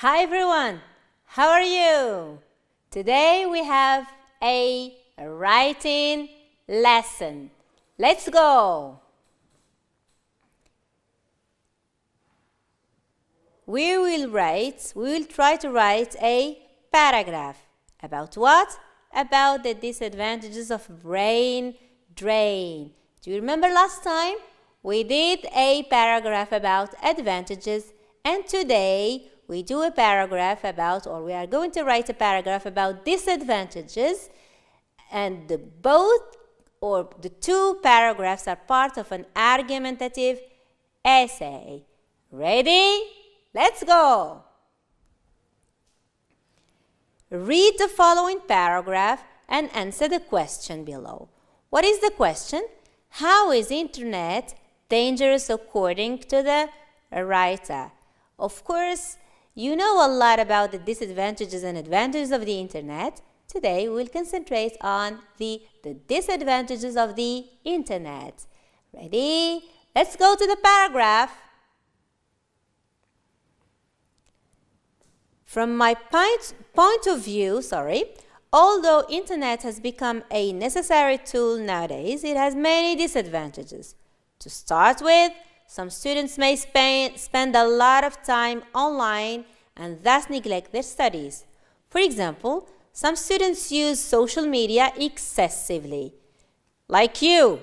Hi everyone, how are you? Today we have a writing lesson. Let's go. We will try to write a paragraph. About what? About the disadvantages of brain drain. Do you remember last time? We did a paragraph about advantages, and today we do a paragraph about, or we are going to write a paragraph about disadvantages, and the two paragraphs are part of an argumentative essay. Ready? Let's go! Read the following paragraph and answer the question below. What is the question? How is internet dangerous according to the writer? Of course, you know a lot about the disadvantages and advantages of the internet. Today, we'll concentrate on the disadvantages of the internet. Ready? Let's go to the paragraph. From my point of view, although internet has become a necessary tool nowadays, it has many disadvantages. To start with, some students may spend a lot of time online and thus neglect their studies. For example, some students use social media excessively, like you.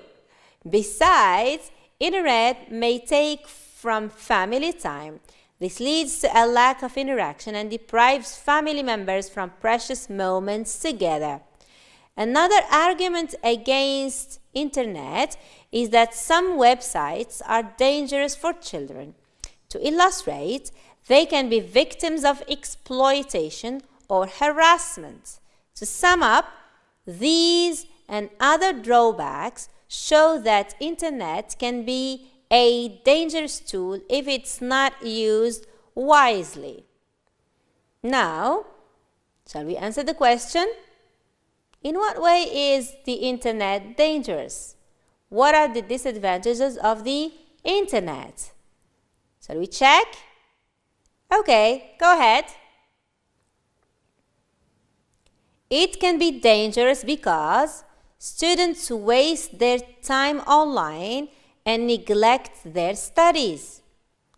Besides, internet may take from family time. This leads to a lack of interaction and deprives family members from precious moments together. Another argument against internet is that some websites are dangerous for children. To illustrate, they can be victims of exploitation or harassment. To sum up, these and other drawbacks show that internet can be a dangerous tool if it's not used wisely. Now, shall we answer the question? In what way is the internet dangerous? What are the disadvantages of the internet? Shall we check? Okay, go ahead. It can be dangerous because students waste their time online and neglect their studies.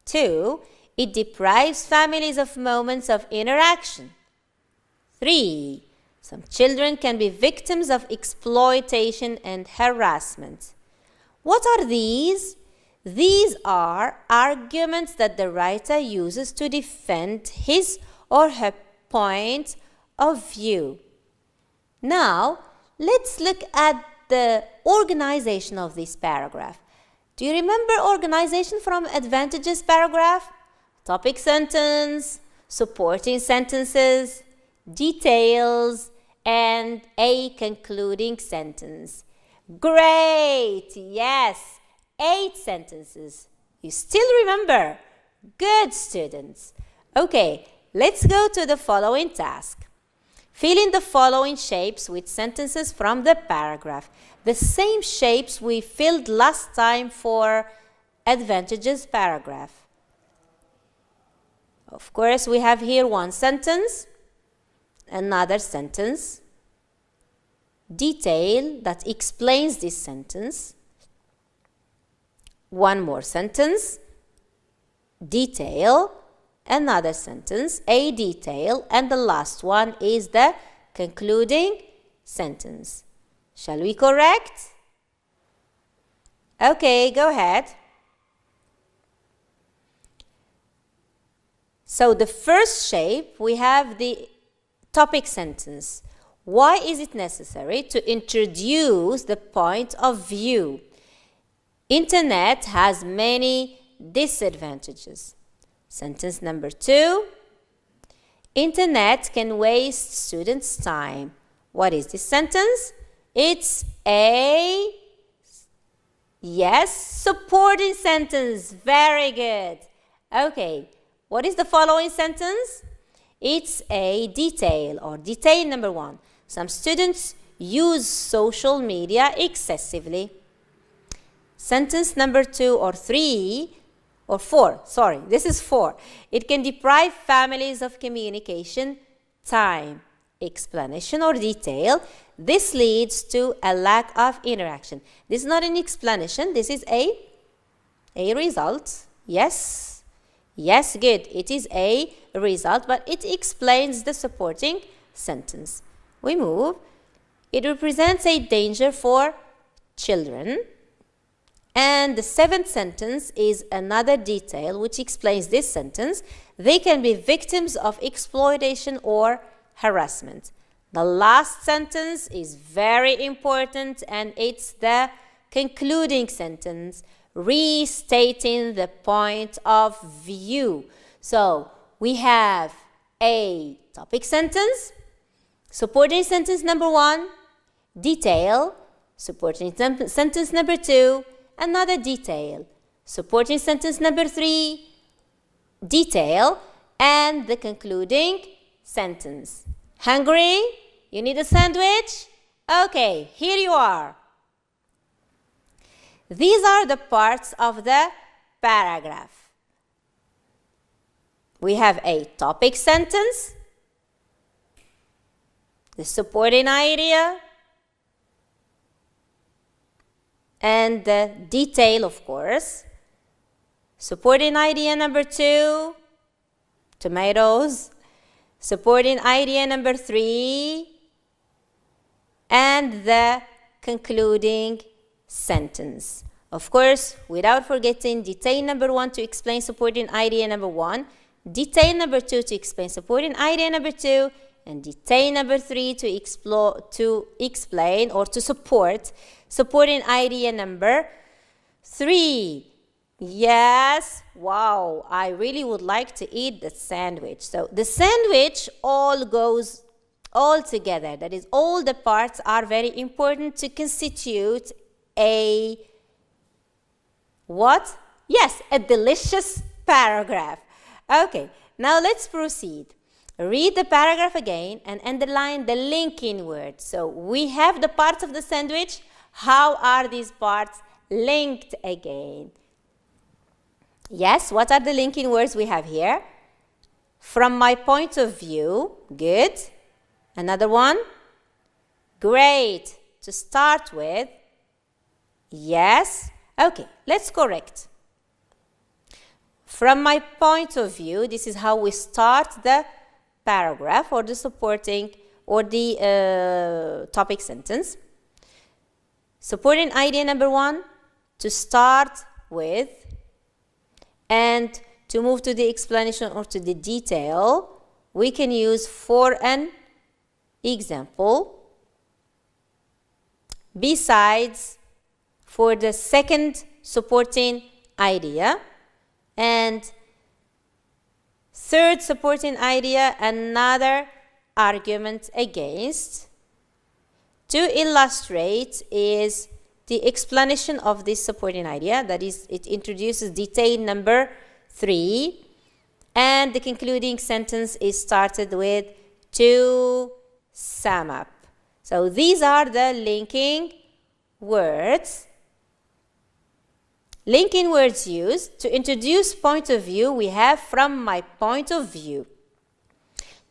2. It deprives families of moments of interaction. 3. Some children can be victims of exploitation and harassment. What are these? These are arguments that the writer uses to defend his or her point of view. Now, let's look at the organization of this paragraph. Do you remember organization from advantages paragraph? Topic sentence, supporting sentences, details, and a concluding sentence. Great! Yes, 8 sentences. You still remember? Good students. Okay, let's go to the following task. Fill in the following shapes with sentences from the paragraph. The same shapes we filled last time for advantages paragraph. Of course, we have here one sentence, another sentence, detail that explains this sentence, one more sentence, detail, another sentence, a detail, and the last one is the concluding sentence. Shall we correct? Okay, go ahead. So the first shape, we have the topic sentence. Why is it necessary to introduce the point of view? Internet has many disadvantages. Sentence number 2. Internet can waste students' time. What is this sentence? It's a, supporting sentence. Very good. Okay, what is the following sentence? It's a detail, or detail number 1. Some students use social media excessively. Sentence number 2 or 3, or 4, sorry, this is 4. It can deprive families of communication time, explanation, or detail. This leads to a lack of interaction. This is not an explanation, this is a result. Yes, yes, good. It is a result, but it explains the supporting sentence. We move. It represents a danger for children. And the 7th sentence is another detail which explains this sentence. They can be victims of exploitation or harassment. The last sentence is very important, and it's the concluding sentence, restating the point of view. So we have a topic sentence, supporting sentence number 1, detail, supporting sentence number 2, another detail, supporting sentence number 3, detail, and the concluding sentence. Hungry? You need a sandwich? Okay, here you are. These are the parts of the paragraph. We have a topic sentence, the supporting idea, and the detail, of course. Supporting idea number 2, tomatoes. Supporting idea number 3, and the concluding sentence. Of course, without forgetting detail number 1 to explain supporting idea number 1, detail number 2 to explain supporting idea number 2, and detail number 3 to explain or to support supporting idea number 3. Yes, wow, I really would like to eat the sandwich. So the sandwich all goes all together. That is, all the parts are very important to constitute a what? Yes, a delicious paragraph. Okay, now let's proceed. Read the paragraph again and underline the linking words. So we have the parts of the sandwich. How are these parts linked again? Yes, what are the linking words we have here? From my point of view, good. Another one, great. To start with, yes. Okay, let's correct. From my point of view, this is how we start the paragraph or the supporting or the topic sentence. Supporting idea number 1, to start with, and to move to the explanation or to the detail, we can use for an example. Besides, for the second supporting idea, and third supporting idea, another argument against. To illustrate is the explanation of this supporting idea, that is, it introduces detail number 3, and the concluding sentence is started with to sum up. So these are the linking words. Linking words used to introduce point of view, we have from my point of view.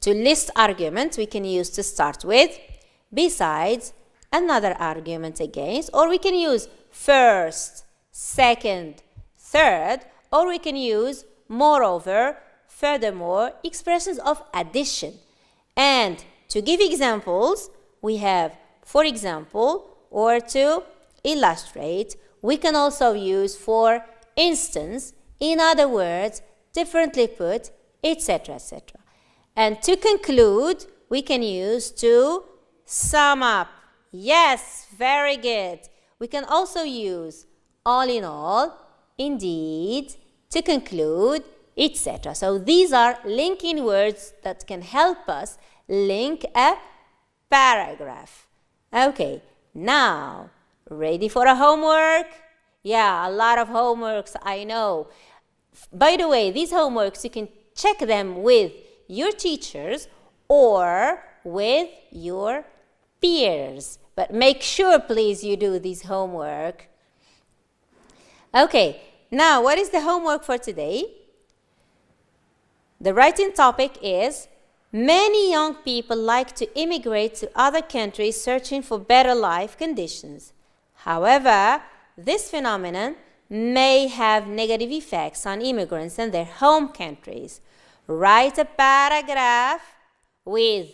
To list arguments, we can use to start with, besides, another argument against, or we can use first, second, third, or we can use moreover, furthermore, expressions of addition. And to give examples, we have for example, or to illustrate. We can also use for instance, in other words, differently put, etc., etc. And to conclude, we can use to sum up. Yes, very good. We can also use all in all, indeed, to conclude, etc. So these are linking words that can help us link a paragraph. Okay, now, ready for a homework? Yeah, a lot of homeworks, I know. By the way, these homeworks, you can check them with your teachers or with your peers. But make sure, please, you do this homework. Okay, Now, what is the homework for today? The writing topic is, many young people like to immigrate to other countries searching for better life conditions. However, this phenomenon may have negative effects on immigrants and their home countries. Write a paragraph with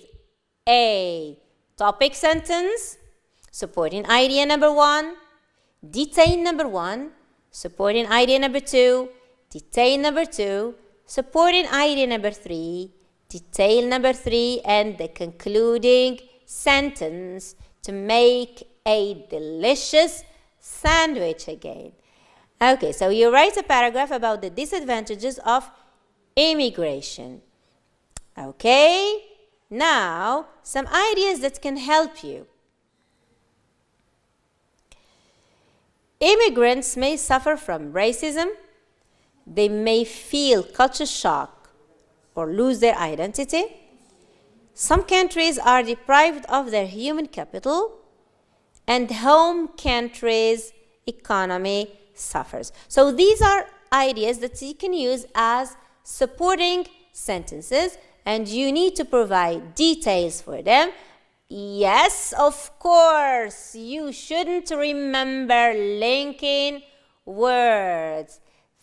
a topic sentence, supporting idea number 1, detail number 1, supporting idea number 2, detail number 2, supporting idea number 3, detail number 3, and the concluding sentence to make a delicious sandwich again. Okay, so you write a paragraph about the disadvantages of immigration. Okay, now some ideas that can help you. Immigrants may suffer from racism. They may feel culture shock or lose their identity. Some countries are deprived of their human capital, and home countries' economy suffers. So these are ideas that you can use as supporting sentences, and you need to provide details for them. Yes, of course, you shouldn't remember linking words.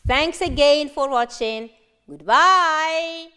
Thanks again for watching. Goodbye.